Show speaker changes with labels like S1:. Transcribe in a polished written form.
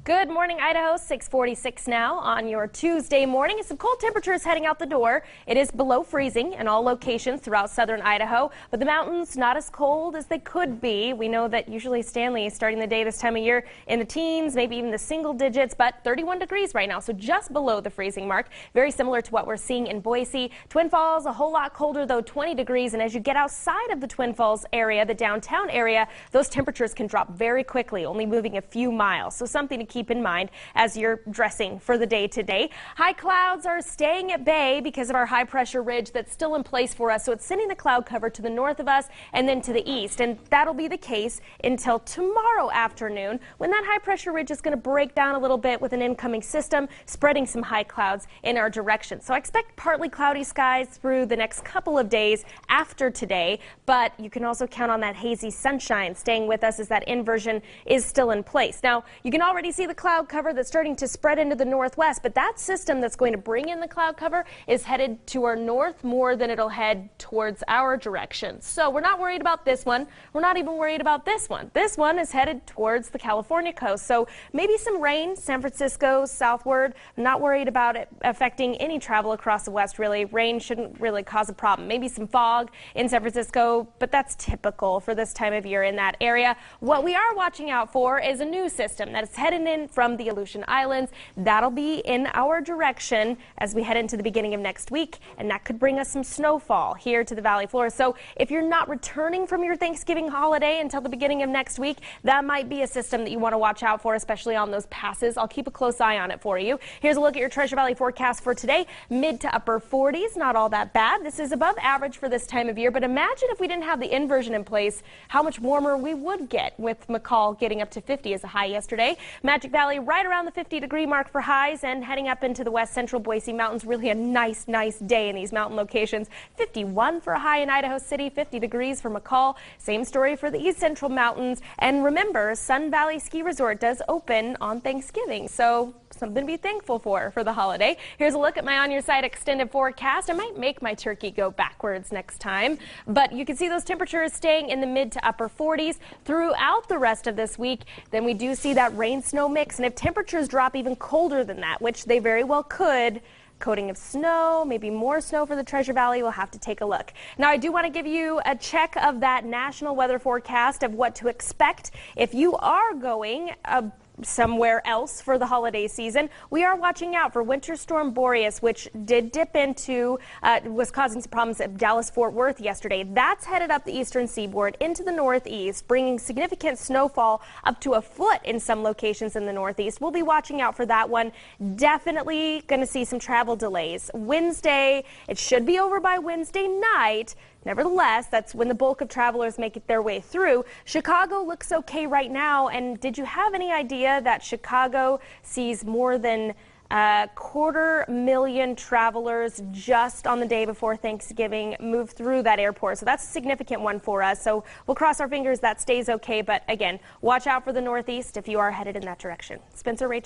S1: Good morning, Idaho. 6:46 now on your Tuesday morning. Some cold temperatures heading out the door. It is below freezing in all locations throughout southern Idaho, but the mountains not as cold as they could be. We know that usually Stanley is starting the day this time of year in the teens, maybe even the single digits, but 31 degrees right now, so just below the freezing mark. Very similar to what we're seeing in Boise. Twin Falls, a whole lot colder though, 20 degrees, and as you get outside of the Twin Falls area, the downtown area, those temperatures can drop very quickly, only moving a few miles. So something to keep in mind as you're dressing for the day today. High clouds are staying at bay because of our high pressure ridge that's still in place for us. So it's sending the cloud cover to the north of us and then to the east. And that'll be the case until tomorrow afternoon when that high pressure ridge is going to break down a little bit with an incoming system, spreading some high clouds in our direction. So I expect partly cloudy skies through the next couple of days after today, but you can also count on that hazy sunshine staying with us as that inversion is still in place. Now, you can already see the cloud cover that's starting to spread into the northwest, but that system that's going to bring in the cloud cover is headed to our north more than it'll head towards our direction. So we're not worried about this one. We're not even worried about this one. This one is headed towards the California coast. So maybe some rain, San Francisco southward. Not worried about it affecting any travel across the west, really. Rain shouldn't really cause a problem. Maybe some fog in San Francisco, but that's typical for this time of year in that area. What we are watching out for is a new system that is heading in from the Aleutian Islands. That'll be in our direction as we head into the beginning of next week, and that could bring us some snowfall here to the valley floor. So if you're not returning from your Thanksgiving holiday until the beginning of next week, that might be a system that you want to watch out for, especially on those passes. I'll keep a close eye on it for you. Here's a look at your Treasure Valley forecast for today. Mid to upper 40s, not all that bad. This is above average for this time of year, but imagine if we didn't have the inversion in place, how much warmer we would get, with McCall getting up to 50 as a high yesterday. Magic Valley right around the 50-degree mark for highs, and heading up into the west central Boise Mountains. Really a nice day in these mountain locations. 51 for a high in Idaho City, 50 degrees for McCall. Same story for the east central mountains. And remember, Sun Valley Ski Resort does open on Thanksgiving, so something to be thankful for the holiday. Here's a look at my On Your Side extended forecast. I might make my turkey go backwards next time, but you can see those temperatures staying in the mid to upper 40s throughout the rest of this week. Then we do see that rain-snow mix, and if temperatures drop even colder than that, which they very well could, coating of snow, maybe more snow for the Treasure Valley. We'll have to take a look. Now, I do want to give you a check of that national weather forecast of what to expect if you are going somewhere else for the holiday season. We are watching out for Winter Storm Boreas, which did dip into, was causing some problems at Dallas-Fort Worth yesterday. That's headed up the eastern seaboard into the northeast, bringing significant snowfall up to a foot in some locations in the northeast. We'll be watching out for that one. Definitely going to see some travel delays. Wednesday, it should be over by Wednesday night. Nevertheless, that's when the bulk of travelers make it their way through. Chicago looks okay right now. And did you have any idea that Chicago sees more than 250,000 travelers just on the day before Thanksgiving move through that airport? So that's a significant one for us. So we'll cross our fingers that stays okay. But again, watch out for the northeast if you are headed in that direction. Spencer, Rachel.